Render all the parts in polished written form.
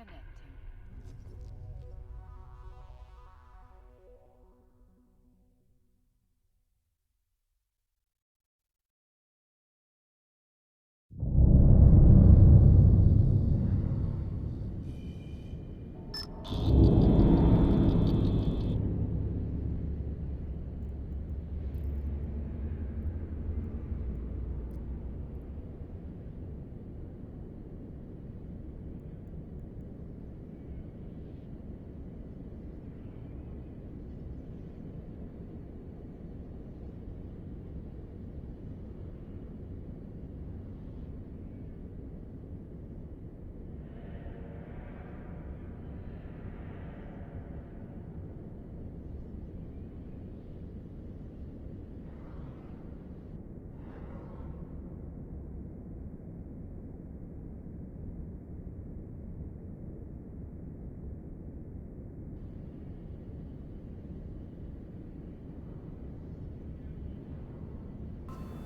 Connecting.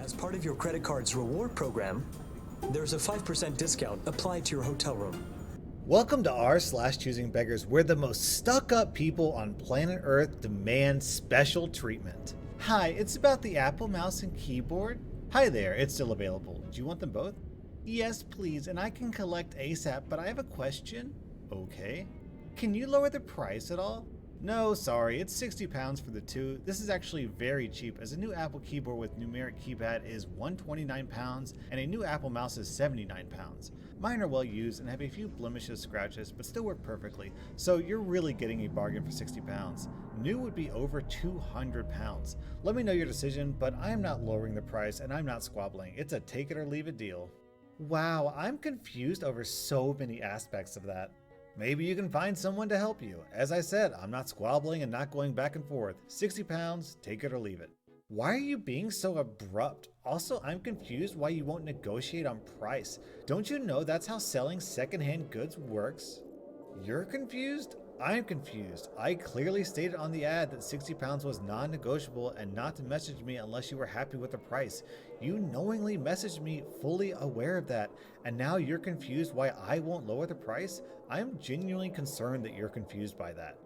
As part of your credit card's reward program, there's a 5% discount applied to your hotel room. Welcome to r/choosing beggars, where the most stuck-up people on planet Earth demand special treatment. Hi, it's about the Apple mouse and keyboard. Hi there, it's still available. Do you want them both? Yes, please, and I can collect ASAP, but I have a question. Okay. Can you lower the price at all? No, sorry, it's £60 for the two. This is actually very cheap, as a new Apple keyboard with numeric keypad is £129 and a new Apple mouse is £79. Mine are well used and have a few blemishes, scratches, but still work perfectly, so you're really getting a bargain for £60. New would be over £200. Let me know your decision, but I'm not lowering the price and I'm not squabbling. It's a take it or leave it deal. Wow, I'm confused over so many aspects of that. Maybe you can find someone to help you. As I said, I'm not squabbling and not going back and forth. £60, take it or leave it. Why are you being so abrupt? Also, I'm confused why you won't negotiate on price. Don't you know that's how selling secondhand goods works? You're confused? I'm confused. I clearly stated on the ad that £60 was non-negotiable and not to message me unless you were happy with the price. You knowingly messaged me fully aware of that, and now you're confused why I won't lower the price? I'm genuinely concerned that you're confused by that.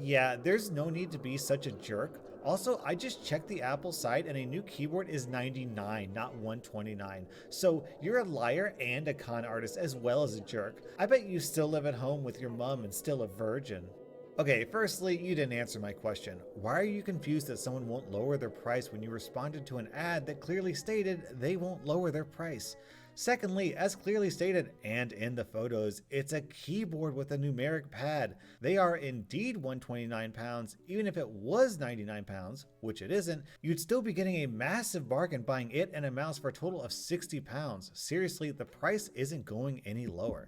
Yeah, there's no need to be such a jerk. Also, I just checked the Apple site and a new keyboard is $99, not $129. So you're a liar and a con artist as well as a jerk. I bet you still live at home with your mom and still a virgin. Okay, firstly, you didn't answer my question. Why are you confused that someone won't lower their price when you responded to an ad that clearly stated they won't lower their price? Secondly, as clearly stated, and in the photos, it's a keyboard with a numeric pad. They are indeed £129, even if it was £99, which it isn't, you'd still be getting a massive bargain buying it and a mouse for a total of £60. Seriously, the price isn't going any lower.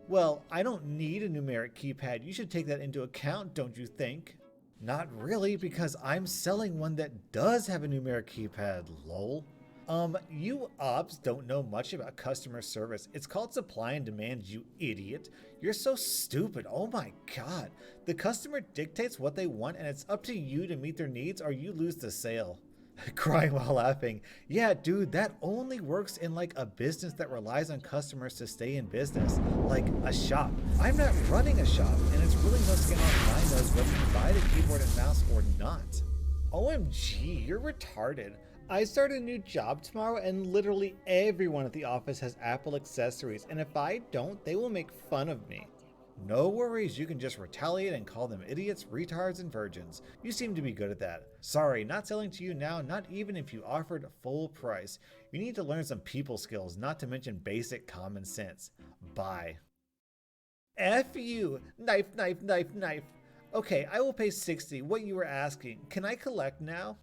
Well, I don't need a numeric keypad. You should take that into account, don't you think? Not really, because I'm selling one that does have a numeric keypad, lol. You ops don't know much about customer service. It's called supply and demand, you idiot. You're so stupid, oh my god. The customer dictates what they want and it's up to you to meet their needs or you lose the sale. Crying while laughing. Yeah, dude, that only works in like a business that relies on customers to stay in business. Like a shop. I'm not running a shop, and it's really no skin off my nose whether you buy the keyboard and mouse or not. OMG, you're retarded. I start a new job tomorrow and literally everyone at the office has Apple accessories, and if I don't, they will make fun of me. No worries, you can just retaliate and call them idiots, retards, and virgins. You seem to be good at that. Sorry, not selling to you now, not even if you offered full price. You need to learn some people skills, not to mention basic common sense. Bye. F you! Knife, knife, knife, knife. Okay, I will pay 60, what you were asking. Can I collect now?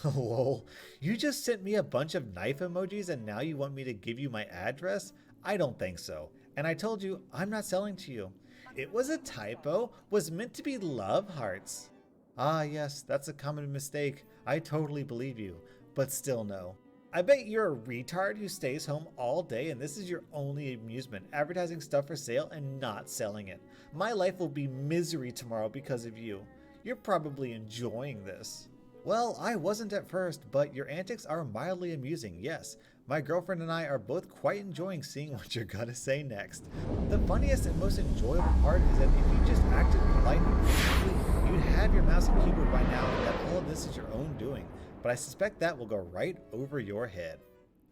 Lol, you just sent me a bunch of knife emojis and now you want me to give you my address? I don't think so. And I told you, I'm not selling to you. It was a typo, was meant to be love hearts. Ah yes, that's a common mistake. I totally believe you, but still no. I bet you're a retard who stays home all day and this is your only amusement, advertising stuff for sale and not selling it. My life will be misery tomorrow because of you. You're probably enjoying this. Well, I wasn't at first, but your antics are mildly amusing, yes. My girlfriend and I are both quite enjoying seeing what you're gonna say next. The funniest and most enjoyable part is that if you just acted polite and reasonably, you'd have your mouse and keyboard by now and that all of this is your own doing. But I suspect that will go right over your head.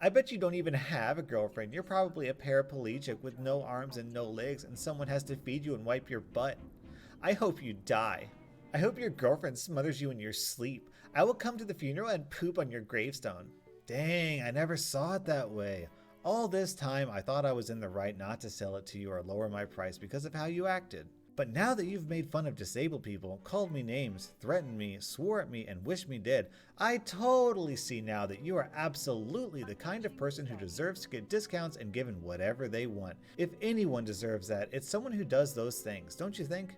I bet you don't even have a girlfriend. You're probably a paraplegic with no arms and no legs, and someone has to feed you and wipe your butt. I hope you die. I hope your girlfriend smothers you in your sleep. I will come to the funeral and poop on your gravestone. Dang, I never saw it that way. All this time, I thought I was in the right not to sell it to you or lower my price because of how you acted. But now that you've made fun of disabled people, called me names, threatened me, swore at me, and wished me dead, I totally see now that you are absolutely the kind of person who deserves to get discounts and given whatever they want. If anyone deserves that, it's someone who does those things, don't you think?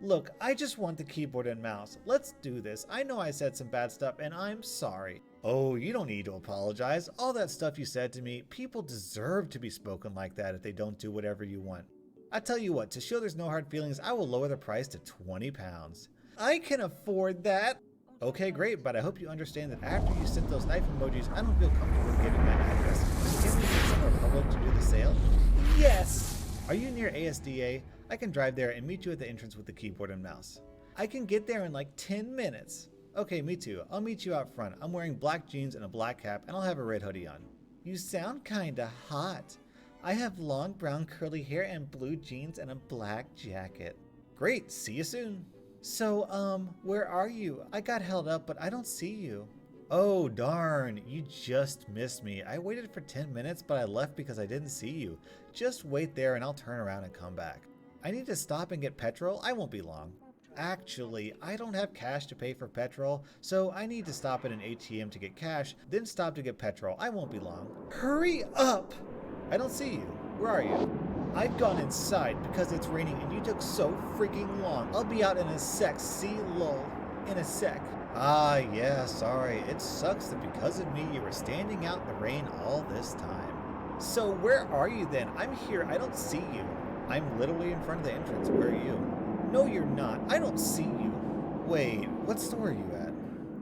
Look, I just want the keyboard and mouse. Let's do this. I know I said some bad stuff and I'm sorry. Oh, you don't need to apologize. All that stuff you said to me, people deserve to be spoken like that if they don't do whatever you want. I tell you what, to show there's no hard feelings, I will lower the price to 20 pounds. I can afford that. Okay, great, but I hope you understand that after you sent those knife emojis, I don't feel comfortable giving my address. So can we get somewhere public to do the sale? Yes! Are you near ASDA? I can drive there and meet you at the entrance with the keyboard and mouse. I can get there in like 10 minutes. Okay, me too. I'll meet you out front. I'm wearing black jeans and a black cap, and I'll have a red hoodie on. You sound kinda hot. I have long brown curly hair and blue jeans and a black jacket. Great, see you soon. So, where are you? I got held up, but I don't see you. Oh, darn, you just missed me. I waited for 10 minutes, but I left because I didn't see you. Just wait there and I'll turn around and come back. I need to stop and get petrol. I won't be long. Actually, I don't have cash to pay for petrol, so I need to stop at an ATM to get cash, then stop to get petrol. I won't be long. Hurry up! I don't see you. Where are you? I've gone inside because it's raining and you took so freaking long. I'll be out in a sec. See, lol. In a sec. Ah, yeah, sorry. It sucks that because of me you were standing out in the rain all this time. So where are you then? I'm here. I don't see you. I'm literally in front of the entrance. Where are you? No, you're not. I don't see you. Wait, what store are you at?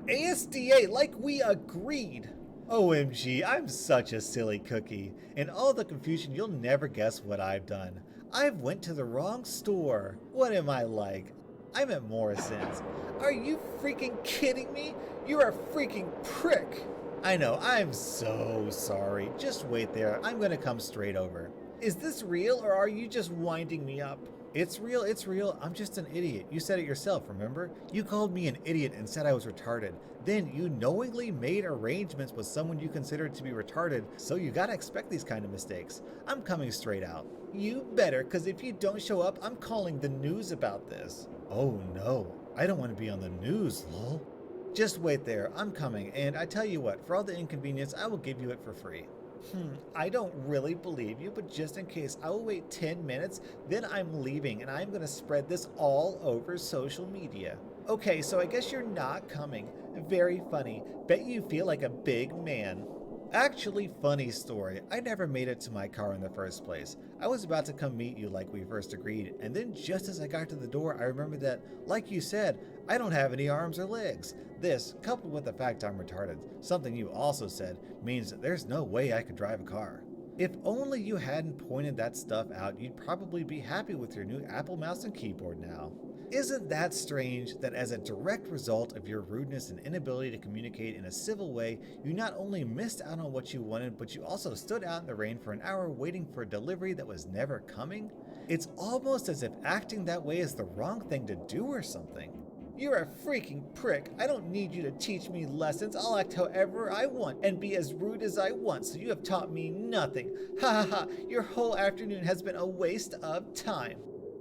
ASDA, like we agreed. OMG, I'm such a silly cookie. In all the confusion, you'll never guess what I've done. I've went to the wrong store. What am I like? I'm at Morrison's. Are you freaking kidding me? You're a freaking prick. I know, I'm so sorry. Just wait there. I'm gonna come straight over. Is this real or are you just winding me up? It's real, it's real. I'm just an idiot. You said it yourself, remember? You called me an idiot and said I was retarded. Then you knowingly made arrangements with someone you considered to be retarded, so you gotta expect these kind of mistakes. I'm coming straight out. You better, cause if you don't show up, I'm calling the news about this. Oh no, I don't want to be on the news, lol. Just wait there, I'm coming, and I tell you what, for all the inconvenience, I will give you it for free. I don't really believe you, but just in case, I will wait 10 minutes, then I'm leaving and I'm gonna spread this all over social media. Okay, so I guess you're not coming. Very funny. Bet you feel like a big man. Actually, funny story. I never made it to my car in the first place. I was about to come meet you like we first agreed, and then just as I got to the door, I remembered that, like you said, I don't have any arms or legs. This, coupled with the fact I'm retarded, something you also said, means that there's no way I could drive a car. If only you hadn't pointed that stuff out, you'd probably be happy with your new Apple mouse and keyboard now. Isn't that strange that as a direct result of your rudeness and inability to communicate in a civil way, you not only missed out on what you wanted, but you also stood out in the rain for an hour waiting for a delivery that was never coming? It's almost as if acting that way is the wrong thing to do or something. You're a freaking prick. I don't need you to teach me lessons. I'll act however I want and be as rude as I want, so you have taught me nothing. Ha ha ha, your whole afternoon has been a waste of time.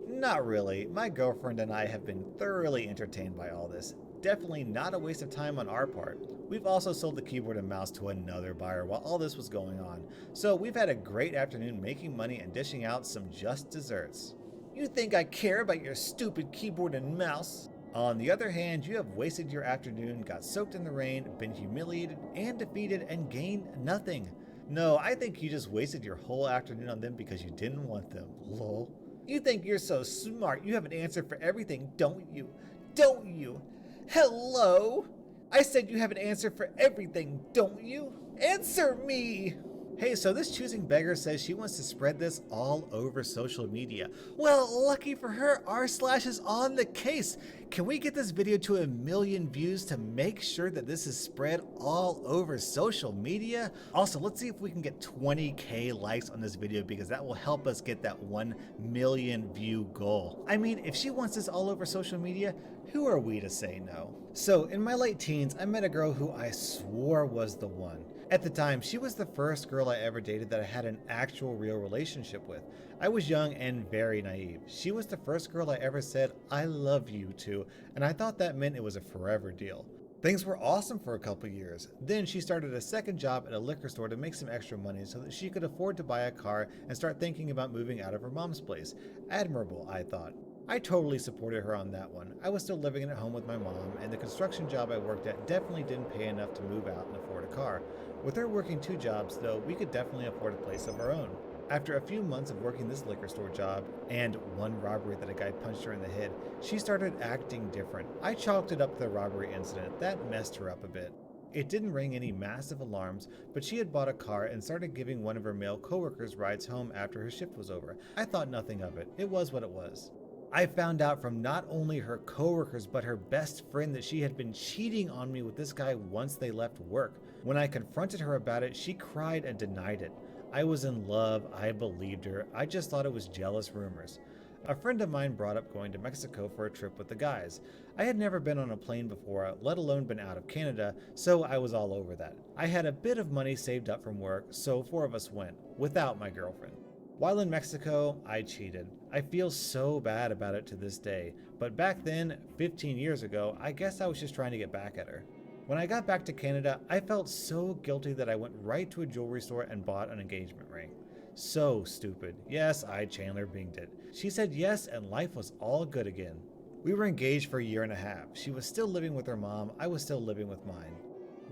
Not really. My girlfriend and I have been thoroughly entertained by all this. Definitely not a waste of time on our part. We've also sold the keyboard and mouse to another buyer while all this was going on. So we've had a great afternoon making money and dishing out some just desserts. You think I care about your stupid keyboard and mouse? On the other hand, you have wasted your afternoon, got soaked in the rain, been humiliated and defeated, and gained nothing. No, I think you just wasted your whole afternoon on them because you didn't want them. Lol. You think you're so smart, you have an answer for everything, don't you? Don't you? Hello? I said you have an answer for everything, don't you? Answer me! Hey, so this choosing beggar says she wants to spread this all over social media. Well, lucky for her, r slash is on the case. Can we get this video to 1 million views to make sure that this is spread all over social media? Also, let's see if we can get 20k likes on this video because that will help us get that 1 million view goal. I mean, if she wants this all over social media, who are we to say no? So, in my late teens, I met a girl who I swore was the one. At the time, she was the first girl I ever dated that I had an actual real relationship with. I was young and very naive. She was the first girl I ever said, I love you to, and I thought that meant it was a forever deal. Things were awesome for a couple years. Then she started a second job at a liquor store to make some extra money so that she could afford to buy a car and start thinking about moving out of her mom's place. Admirable, I thought. I totally supported her on that one. I was still living at home with my mom, and the construction job I worked at definitely didn't pay enough to move out and afford a car. With her working 2 jobs, though, we could definitely afford a place of our own. After a few months of working this liquor store job, and one robbery that a guy punched her in the head, she started acting different. I chalked it up to the robbery incident. That messed her up a bit. It didn't ring any massive alarms, but she had bought a car and started giving one of her male coworkers rides home after her shift was over. I thought nothing of it. It was what it was. I found out from not only her coworkers but her best friend that she had been cheating on me with this guy once they left work. When I confronted her about it, she cried and denied it. I was in love, I believed her, I just thought it was jealous rumors. A friend of mine brought up going to Mexico for a trip with the guys. I had never been on a plane before, let alone been out of Canada, so I was all over that. I had a bit of money saved up from work, so 4 of us went, without my girlfriend. While in Mexico, I cheated. I feel so bad about it to this day, but back then, 15 years ago, I guess I was just trying to get back at her. When I got back to Canada, I felt so guilty that I went right to a jewelry store and bought an engagement ring. So stupid. Yes, I Chandler Binged it. She said yes, and life was all good again. We were engaged for 1.5 years. She was still living with her mom, I was still living with mine.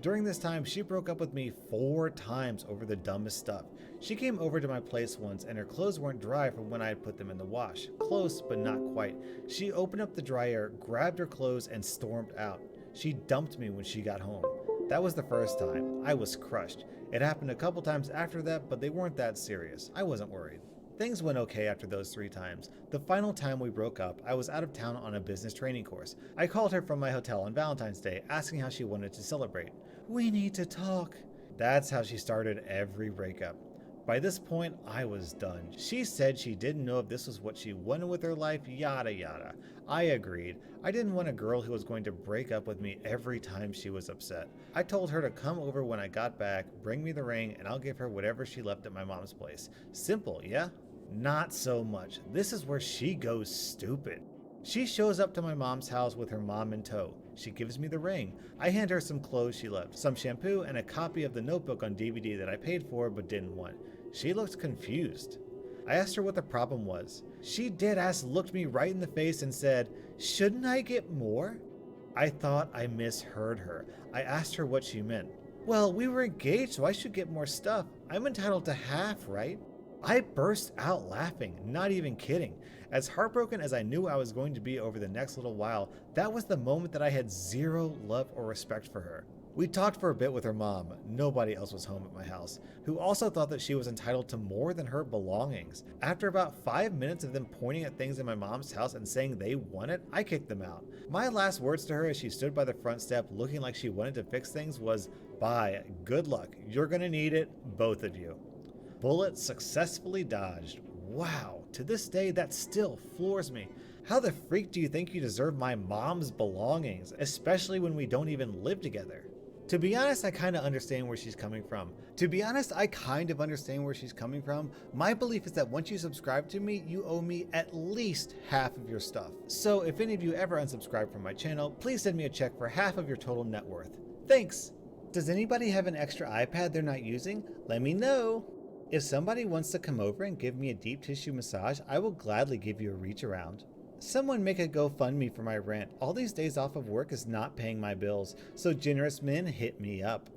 During this time, she broke up with me 4 times over the dumbest stuff. She came over to my place once and her clothes weren't dry from when I had put them in the wash. Close, but not quite. She opened up the dryer, grabbed her clothes, and stormed out. She dumped me when she got home. That was the first time. I was crushed. It happened a couple times after that, but they weren't that serious. I wasn't worried. Things went okay after those 3 times. The final time we broke up, I was out of town on a business training course. I called her from my hotel on Valentine's Day, asking how she wanted to celebrate. We need to talk. That's how she started every breakup. By this point, I was done. She said she didn't know if this was what she wanted with her life, yada yada. I agreed. I didn't want a girl who was going to break up with me every time she was upset. I told her to come over when I got back, bring me the ring, and I'll give her whatever she left at my mom's place. Simple, yeah? Not so much. This is where she goes stupid. She shows up to my mom's house with her mom in tow. She gives me the ring. I hand her some clothes she left, some shampoo, and a copy of The Notebook on DVD that I paid for but didn't want. She looked confused. I asked her what the problem was. She deadass looked me right in the face and said, "Shouldn't I get more?" I thought I misheard her. I asked her what she meant. Well, we were engaged, so I should get more stuff. I'm entitled to half, right? I burst out laughing, not even kidding. As heartbroken as I knew I was going to be over the next little while, that was the moment that I had 0 love or respect for her. We talked for a bit with her mom, nobody else was home at my house, who also thought that she was entitled to more than her belongings. After about 5 minutes of them pointing at things in my mom's house and saying they want it, I kicked them out. My last words to her as she stood by the front step looking like she wanted to fix things was, "Bye, good luck, you're gonna need it, both of you." Bullet successfully dodged. Wow, to this day that still floors me. How the freak do you think you deserve my mom's belongings, especially when we don't even live together? To be honest, I kind of understand where she's coming from. My belief is that once you subscribe to me, you owe me at least half of your stuff. So if any of you ever unsubscribe from my channel, please send me a check for half of your total net worth. Thanks! Does anybody have an extra iPad they're not using? Let me know! If somebody wants to come over and give me a deep tissue massage, I will gladly give you a reach around. Someone make a GoFundMe for my rent. All these days off of work is not paying my bills, so generous men hit me up.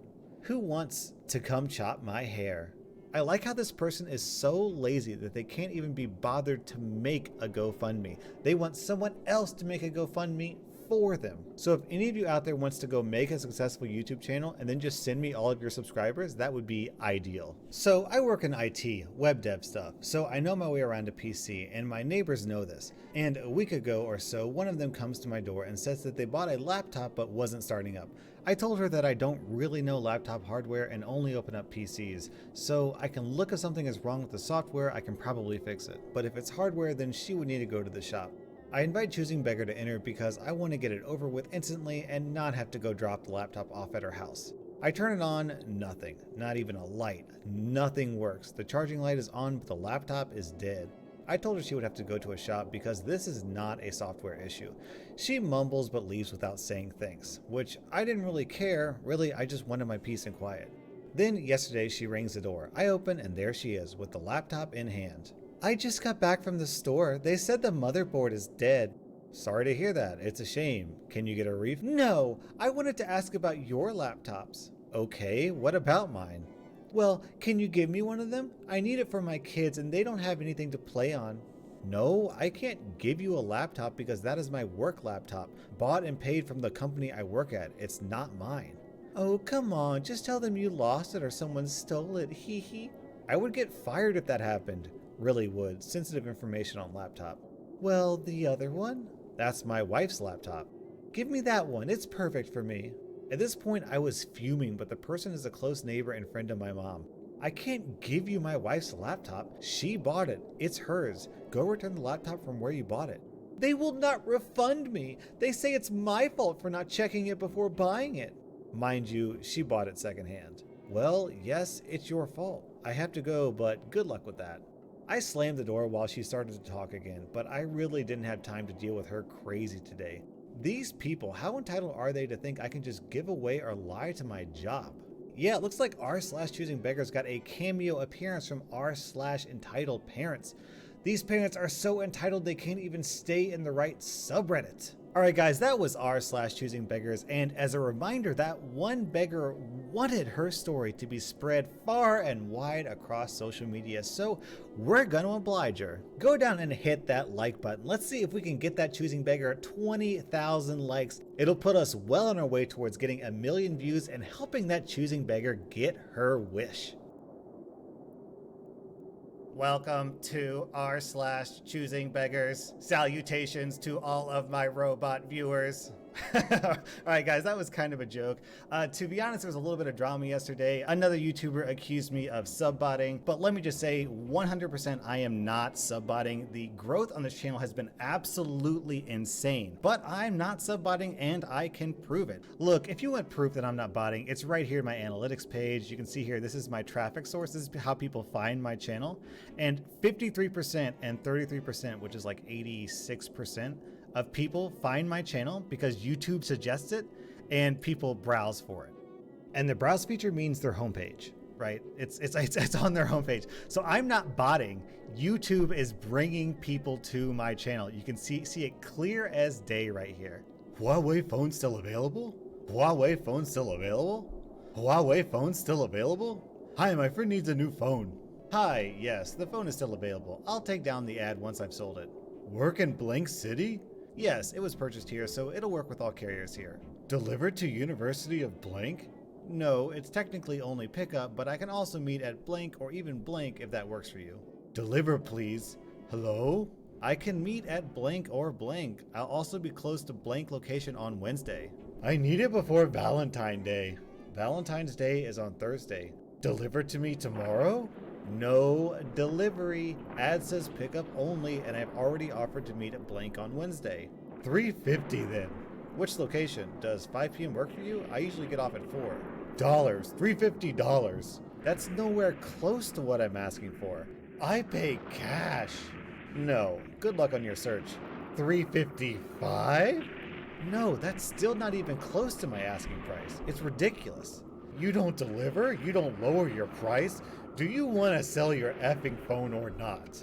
Who wants to come chop my hair? I like how this person is so lazy that they can't even be bothered to make a GoFundMe. They want someone else to make a GoFundMe for them. So if any of you out there wants to go make a successful YouTube channel and then just send me all of your subscribers, that would be ideal. So I work in IT, web dev stuff, so I know my way around a PC, and my neighbors know this. And a week ago or so, one of them comes to my door and says that they bought a laptop but wasn't starting up. I told her that I don't really know laptop hardware and only open up PCs, so I can look if something is wrong with the software, I can probably fix it. But if it's hardware, then she would need to go to the shop. I invite Choosing Beggar to enter because I want to get it over with instantly and not have to go drop the laptop off at her house. I turn it on, nothing, not even a light, nothing works. The charging light is on, but the laptop is dead. I told her she would have to go to a shop because this is not a software issue. She mumbles but leaves without saying thanks, which I didn't really care. Really, I just wanted my peace and quiet. Then yesterday she rings the door. I open and there she is with the laptop in hand. I just got back from the store. They said the motherboard is dead. Sorry to hear that. It's a shame. Can you get a refund? No, I wanted to ask about your laptops. Okay, what about mine? Well, can you give me one of them? I need it for my kids and they don't have anything to play on. No, I can't give you a laptop because that is my work laptop, bought and paid from the company I work at. It's not mine. Oh, come on, just tell them you lost it or someone stole it, hee hee. I would get fired if that happened. Really would. Sensitive information on laptop. Well, the other one? That's my wife's laptop. Give me that one, it's perfect for me. At this point, I was fuming, but the person is a close neighbor and friend of my mom. I can't give you my wife's laptop. She bought it. It's hers. Go return the laptop from where you bought it. They will not refund me. They say it's my fault for not checking it before buying it. Mind you, she bought it secondhand. Well, yes, it's your fault. I have to go, but good luck with that. I slammed the door while she started to talk again, but I really didn't have time to deal with her crazy today. These people, how entitled are they to think I can just give away or lie to my job? Yeah, it looks like r/Choosing Beggars got a cameo appearance from r/entitled parents. These parents are so entitled they can't even stay in the right subreddit. Alright guys, that was r/Choosing Beggars, and as a reminder, that one beggar wanted her story to be spread far and wide across social media, so we're gonna oblige her. Go down and hit that like button. Let's see if we can get that Choosing Beggar at 20,000 likes. It'll put us well on our way towards getting 1 million views and helping that Choosing Beggar get her wish. Welcome to r/Choosing Beggars. Salutations to all of my robot viewers. Alright guys, that was kind of a joke. To be honest, there was a little bit of drama yesterday. Another YouTuber accused me of subbotting, but let me just say 100% I am not subbotting. The growth on this channel has been absolutely insane, but I'm not subbotting and I can prove it. Look, if you want proof that I'm not botting, it's right here in my analytics page. You can see here, this is my traffic source. This is how people find my channel, and 53% and 33%, which is like 86%, of people find my channel because YouTube suggests it and people browse for it. And the browse feature means their homepage, right? It's on their homepage. So I'm not botting. YouTube is bringing people to my channel. You can see it clear as day right here. Huawei phone still available? Huawei phone still available? Huawei phone still available? Hi, my friend needs a new phone. Hi, yes, the phone is still available. I'll take down the ad once I've sold it. Work in Blank City? Yes, it was purchased here, so it'll work with all carriers here. Delivered to University of Blank? No, it's technically only pickup, but I can also meet at Blank or even Blank if that works for you. Deliver, please. Hello? I can meet at Blank or Blank. I'll also be close to Blank location on Wednesday. I need it before Valentine's Day. Valentine's Day is on Thursday. Deliver to me tomorrow? No delivery. Ad says pickup only, and I've already offered to meet at Blank on Wednesday. $3.50 then. Which location? Does 5 p.m. work for you? I usually get off at 4. $350. That's nowhere close to what I'm asking for. I pay cash. No. Good luck on your search. $355? No, that's still not even close to my asking price. It's ridiculous. You don't deliver? You don't lower your price? Do you want to sell your effing phone or not?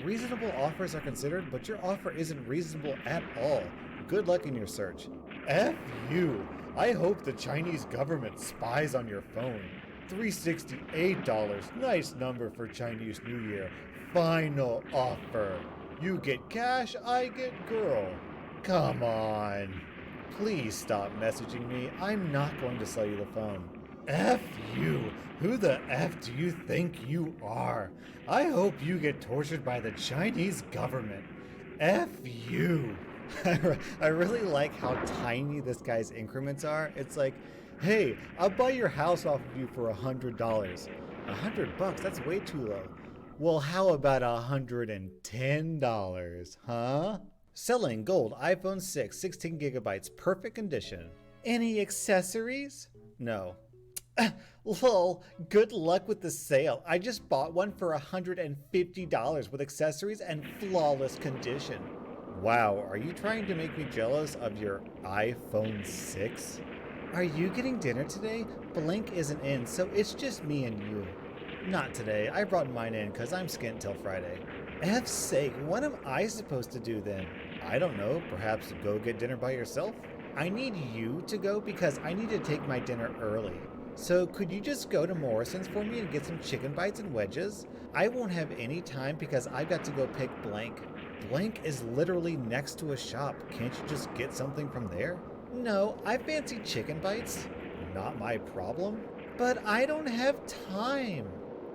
Reasonable offers are considered, but your offer isn't reasonable at all. Good luck in your search. F you. I hope the Chinese government spies on your phone. $368. Nice number for Chinese New Year. Final offer. You get cash, I get girl. Come on. Please stop messaging me. I'm not going to sell you the phone. F you. Who the F do you think you are? I hope you get tortured by the Chinese government. F you. I really like how tiny this guy's increments are. It's like, hey, I'll buy your house off of you for $100. $100? That's way too low. Well, how about $110, huh? Selling gold iPhone 6, 16 gigabytes, perfect condition. Any accessories? No. Lol, good luck with the sale. I just bought one for $150 with accessories and flawless condition. Wow, are you trying to make me jealous of your iPhone 6? Are you getting dinner today? Blink isn't in, so it's just me and you. Not today. I brought mine in because I'm skint till Friday. F's sake, what am I supposed to do then? I don't know, perhaps go get dinner by yourself? I need you to go because I need to take my dinner early. So could you just go to Morrison's for me and get some chicken bites and wedges? I won't have any time because I've got to go pick Blank. Blank is literally next to a shop. Can't you just get something from there? No, I fancy chicken bites. Not my problem. But I don't have time.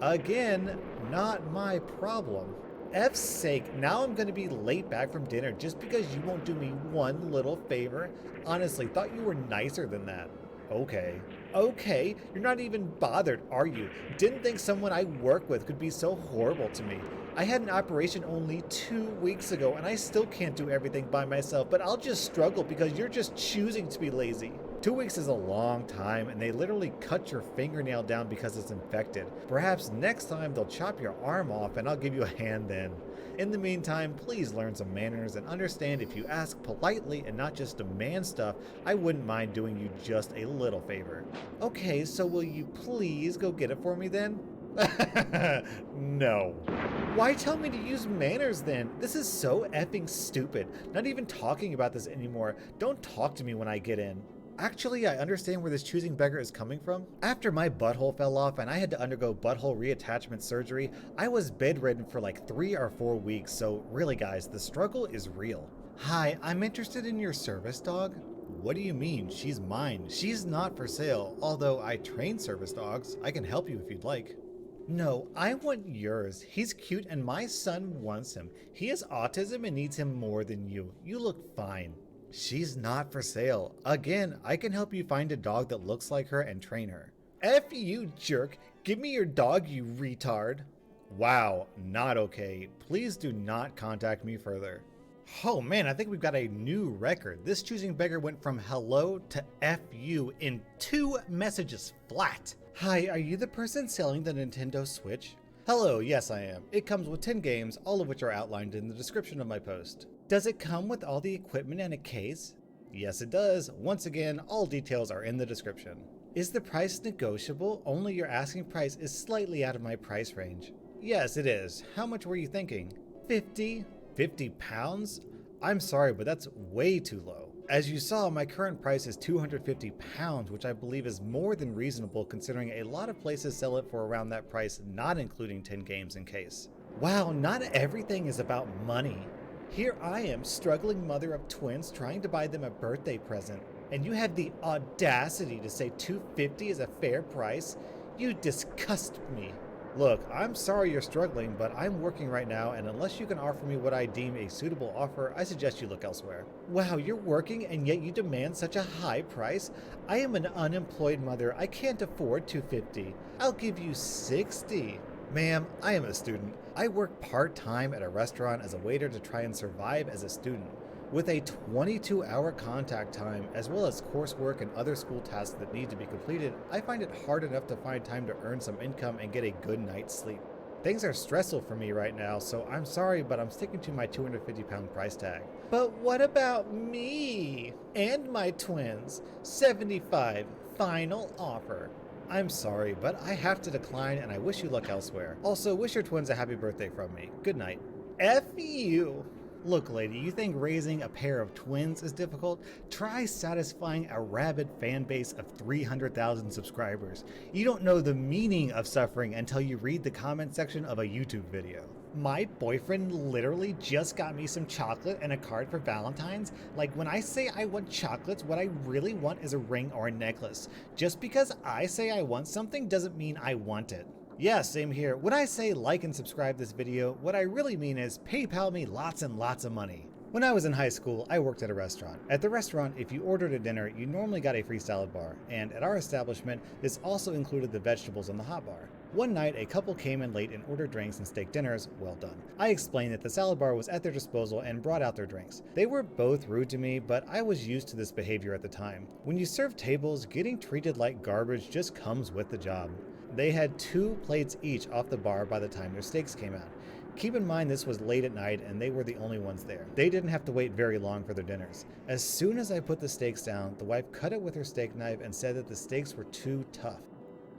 Again, not my problem. F's sake, now I'm gonna be late back from dinner just because you won't do me one little favor. Honestly, thought you were nicer than that. Okay. Okay, you're not even bothered, are you? Didn't think someone I work with could be so horrible to me. I had an operation only 2 weeks ago and I still can't do everything by myself, but I'll just struggle because you're just choosing to be lazy. 2 weeks is a long time and they literally cut your fingernail down because it's infected. Perhaps next time they'll chop your arm off and I'll give you a hand then. In the meantime, please learn some manners and understand if you ask politely and not just demand stuff, I wouldn't mind doing you just a little favor. Okay, so will you please go get it for me then? No. Why tell me to use manners then? This is so effing stupid. Not even talking about this anymore. Don't talk to me when I get in. Actually, I understand where this choosing beggar is coming from. After my butthole fell off and I had to undergo butthole reattachment surgery, I was bedridden for like 3 or 4 weeks, so really guys, the struggle is real. Hi, I'm interested in your service dog. What do you mean? She's mine. She's not for sale, although I train service dogs. I can help you if you'd like. No, I want yours. He's cute and my son wants him. He has autism and needs him more than you. You look fine. She's not for sale. Again, I can help you find a dog that looks like her and train her. F you, jerk. Give me your dog, you retard. Wow, not okay. Please do not contact me further. Oh man, I think we've got a new record. This choosing beggar went from hello to F you in 2 messages flat. Hi, are you the person selling the Nintendo Switch? Hello, yes I am. It comes with 10 games, all of which are outlined in the description of my post. Does it come with all the equipment and a case? Yes it does. Once again, all details are in the description. Is the price negotiable? Only your asking price is slightly out of my price range. Yes, it is. How much were you thinking? 50? 50 pounds? I'm sorry, but that's way too low. As you saw, my current price is 250 pounds, which I believe is more than reasonable considering a lot of places sell it for around that price, not including 10 games in case. Wow, not everything is about money. Here I am, struggling mother of twins, trying to buy them a birthday present, and you have the audacity to say 250 is a fair price? You disgust me. Look, I'm sorry you're struggling, but I'm working right now, and unless you can offer me what I deem a suitable offer, I suggest you look elsewhere. Wow, you're working and yet you demand such a high price? I am an unemployed mother. I can't afford 250. I'll give you 60. Ma'am, I am a student. I work part-time at a restaurant as a waiter to try and survive as a student. With a 22-hour contact time, as well as coursework and other school tasks that need to be completed, I find it hard enough to find time to earn some income and get a good night's sleep. Things are stressful for me right now, so I'm sorry, but I'm sticking to my 250-pound price tag. But what about me? And my twins? 75, final offer. I'm sorry, but I have to decline and I wish you luck elsewhere. Also, wish your twins a happy birthday from me. Good night. F you. Look, lady, you think raising a pair of twins is difficult? Try satisfying a rabid fan base of 300,000 subscribers. You don't know the meaning of suffering until you read the comment section of a YouTube video. My boyfriend literally just got me some chocolate and a card for Valentine's. Like, when I say I want chocolates, what I really want is a ring or a necklace. Just because I say I want something doesn't mean I want it. Yeah, same here. When I say like and subscribe this video, what I really mean is PayPal me lots and lots of money. When I was in high school, I worked at a restaurant. At the restaurant, if you ordered a dinner, you normally got a free salad bar, and at our establishment, this also included the vegetables on the hot bar. One night, a couple came in late and ordered drinks and steak dinners. Well done. I explained that the salad bar was at their disposal and brought out their drinks. They were both rude to me, but I was used to this behavior at the time. When you serve tables, getting treated like garbage just comes with the job. They had 2 plates each off the bar by the time their steaks came out. Keep in mind this was late at night and they were the only ones there. They didn't have to wait very long for their dinners. As soon as I put the steaks down, the wife cut it with her steak knife and said that the steaks were too tough.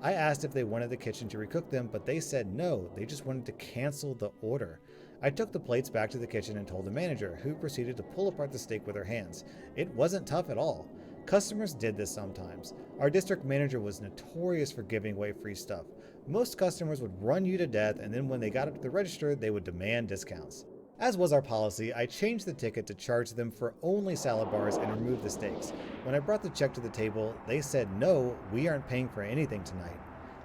I asked if they wanted the kitchen to recook them, but they said no, they just wanted to cancel the order. I took the plates back to the kitchen and told the manager, who proceeded to pull apart the steak with her hands. It wasn't tough at all. Customers did this sometimes. Our district manager was notorious for giving away free stuff. Most customers would run you to death, and then when they got up to the register, they would demand discounts. As was our policy, I changed the ticket to charge them for only salad bars and remove the steaks. When I brought the check to the table, they said, no, we aren't paying for anything tonight.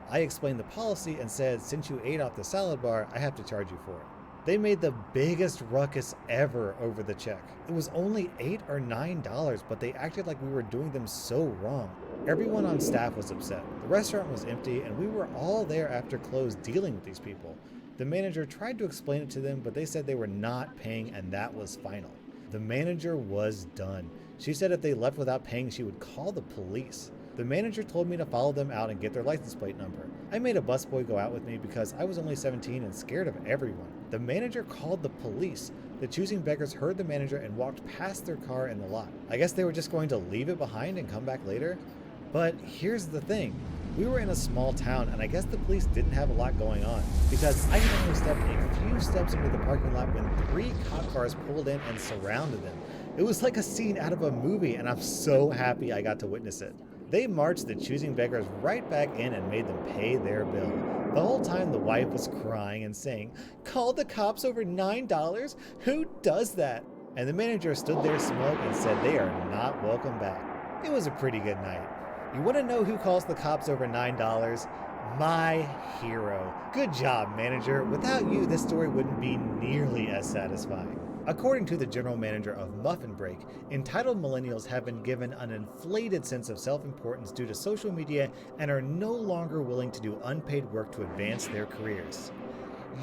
I explained the policy and said, since you ate off the salad bar, I have to charge you for it. They made the biggest ruckus ever over the check. It was only $8 or $9, but they acted like we were doing them so wrong. Everyone on staff was upset. The restaurant was empty, and we were all there after close dealing with these people. The manager tried to explain it to them, but they said they were not paying, and that was final. The manager was done. She said if they left without paying, she would call the police. The manager told me to follow them out and get their license plate number. I made a busboy go out with me because I was only 17 and scared of everyone. The manager called the police. The choosing beggars heard the manager and walked past their car in the lot. I guess they were just going to leave it behind and come back later. But here's the thing. We were in a small town, and I guess the police didn't have a lot going on, because I had only stepped a few steps into the parking lot when 3 cop cars pulled in and surrounded them. It was like a scene out of a movie, and I'm so happy I got to witness it. They marched the choosing beggars right back in and made them pay their bill. The whole time the wife was crying and saying, "Call the cops over $9? Who does that?" And the manager stood there smug and said they are not welcome back. It was a pretty good night. You want to know who calls the cops over $9? My hero. Good job, manager. Without you, this story wouldn't be nearly as satisfying. According to the general manager of Muffin Break, entitled millennials have been given an inflated sense of self-importance due to social media and are no longer willing to do unpaid work to advance their careers.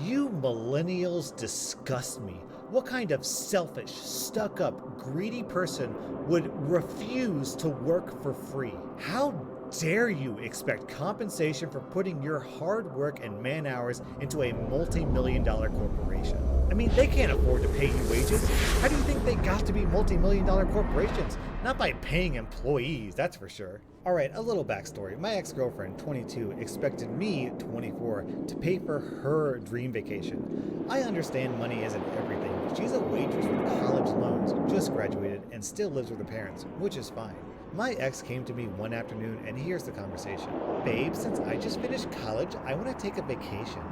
You millennials disgust me. What kind of selfish, stuck-up, greedy person would refuse to work for free? How dare you expect compensation for putting your hard work and man hours into a multi-million-dollar corporation? I mean, they can't afford to pay you wages. How do you think they got to be multi-million-dollar corporations? Not by paying employees, that's for sure. Alright, a little backstory. My ex-girlfriend, 22, expected me, 24, to pay for her dream vacation. I understand money isn't everything, but she's a waitress with college loans, just graduated, and still lives with her parents, which is fine. My ex came to me one afternoon, and here's the conversation. "Babe, since I just finished college, I want to take a vacation."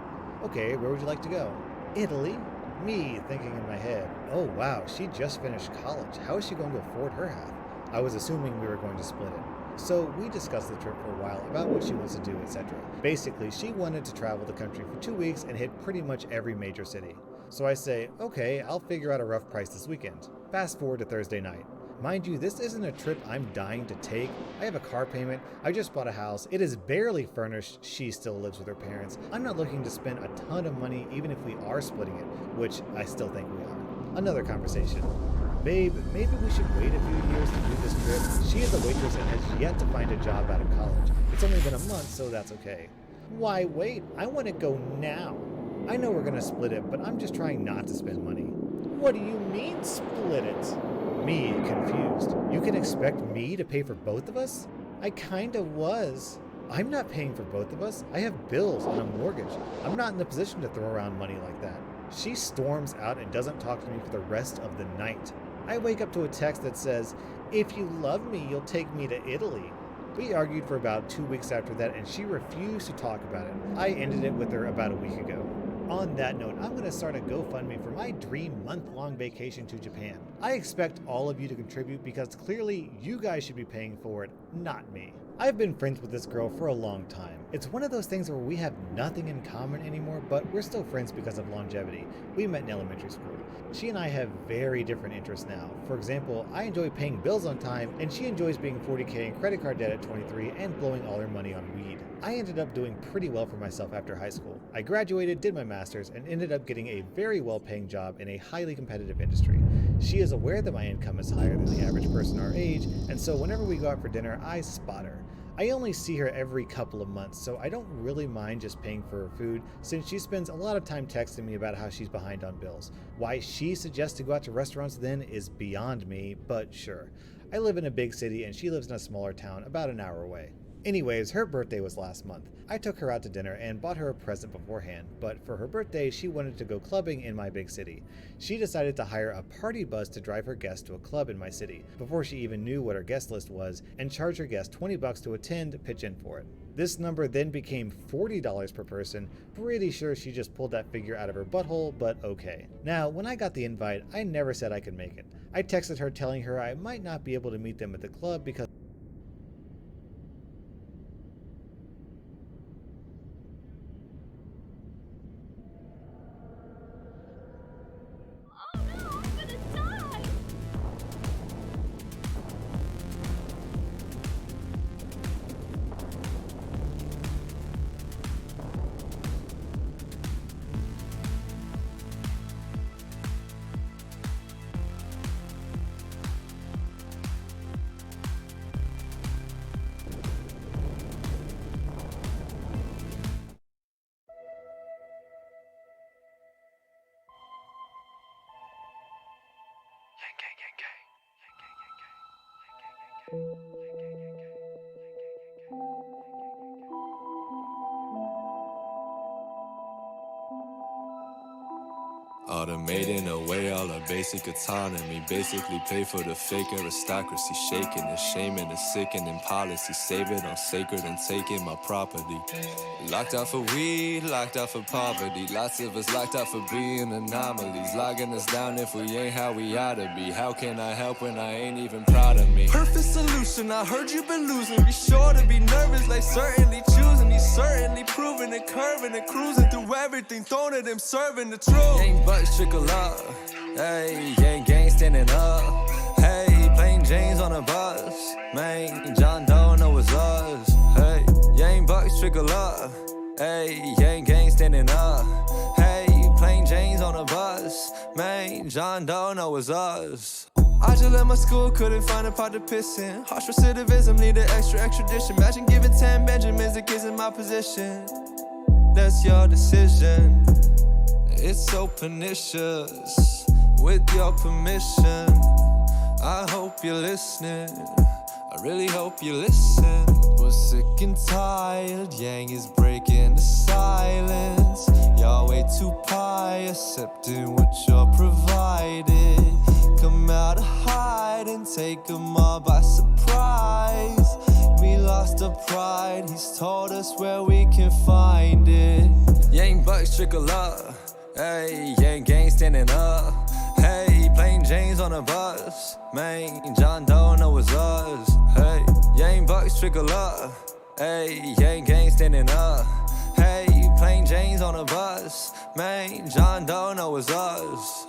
"Okay, where would you like to go?" "Italy." Me thinking in my head, oh wow, she just finished college. How is she going to afford her half? I was assuming we were going to split it. So we discussed the trip for a while, about what she wants to do, etc. Basically, she wanted to travel the country for 2 weeks and hit pretty much every major city. So I say, okay, I'll figure out a rough price this weekend. Fast forward to Thursday night. Mind you, this isn't a trip I'm dying to take. I have a car payment, I just bought a house, it is barely furnished, she still lives with her parents. I'm not looking to spend a ton of money even if we are splitting it, which I still think we are. Another conversation. "Babe, maybe we should wait a few years to do this trip." She is a waitress and has yet to find a job out of college. It's only been a month, so that's okay. "Why wait? I want to go now." "I know we're going to split it, but I'm just trying not to spend money." "What do you mean split it?" Me, confused. "You can expect me to pay for both of us?" "I kinda was." "I'm not paying for both of us. I have bills and a mortgage. I'm not in the position to throw around money like that." She storms out and doesn't talk to me for the rest of the night. I wake up to a text that says, "If you love me, you'll take me to Italy." We argued for about 2 weeks after that, and she refused to talk about it. I ended it with her about a week ago. On that note, I'm going to start a GoFundMe for my dream month-long vacation to Japan. I expect all of you to contribute because clearly you guys should be paying for it, not me. I've been friends with this girl for a long time. It's one of those things where we have nothing in common anymore, but we're still friends because of longevity. We met in elementary school. She and I have very different interests now. For example, I enjoy paying bills on time, and she enjoys being 40K in credit card debt at 23 and blowing all her money on weed. I ended up doing pretty well for myself after high school. I graduated, did my master's, and ended up getting a very well-paying job in a highly competitive industry. She is aware that my income is higher than the average person our age, and so whenever we go out for dinner, I spot her. I only see her every couple of months, so I don't really mind just paying for her food since she spends a lot of time texting me about how she's behind on bills. Why she suggests to go out to restaurants then is beyond me, but sure. I live in a big city and she lives in a smaller town about an hour away. Anyways, her birthday was last month. I took her out to dinner and bought her a present beforehand, but for her birthday, she wanted to go clubbing in my big city. She decided to hire a party bus to drive her guests to a club in my city, before she even knew what her guest list was, and charge her guests $20 to attend, pitch in for it. This number then became $40 per person. Pretty sure she just pulled that figure out of her butthole, but okay. Now, when I got the invite, I never said I could make it. I texted her telling her I might not be able to meet them at the club because Automating away all our basic autonomy. Basically pay for the fake aristocracy. Shaking the shame and the sickening policy. Save it on sacred and taking my property. Locked out for weed, locked out for poverty. Lots of us locked out for being anomalies. Logging us down if we ain't how we oughta be. How can I help when I ain't even proud of me? Perfect solution, I heard you been losing. Be sure to be nervous, like certainly choosing. He's certainly proving it, curving and cruising through everything. Throwing at him, serving the truth. Ain't bucks trickle up, hey, gang standing up. Hey, plain Jane's on a bus. Man, John Doe know it's us. Hey, Yang bucks trickle up. Hey, gang standing up. Hey, plain Jane's on a bus. Man, John Doe know it's us. I just left my school, couldn't find a pot to piss in. Harsh recidivism, need an extra extradition. Imagine giving 10 Benjamins to kids in my position. That's your decision. It's so pernicious. With your permission, I hope you're listening. I really hope you listen. We're sick and tired, Yang is breaking the silence. Y'all way too pious, accepting what you're provided. Come out of hiding, take them all by surprise. We lost our pride, he's told us where we can find it. Yang bucks trickle up, hey, Yang gang standing up. Hey, plain Jane's on a bus. Man, John Doe know it's us. Hey, Yang bucks trickle up. Hey, Yang gang standing up. Hey, plain Jane's on a bus. Man, John Doe know it's us.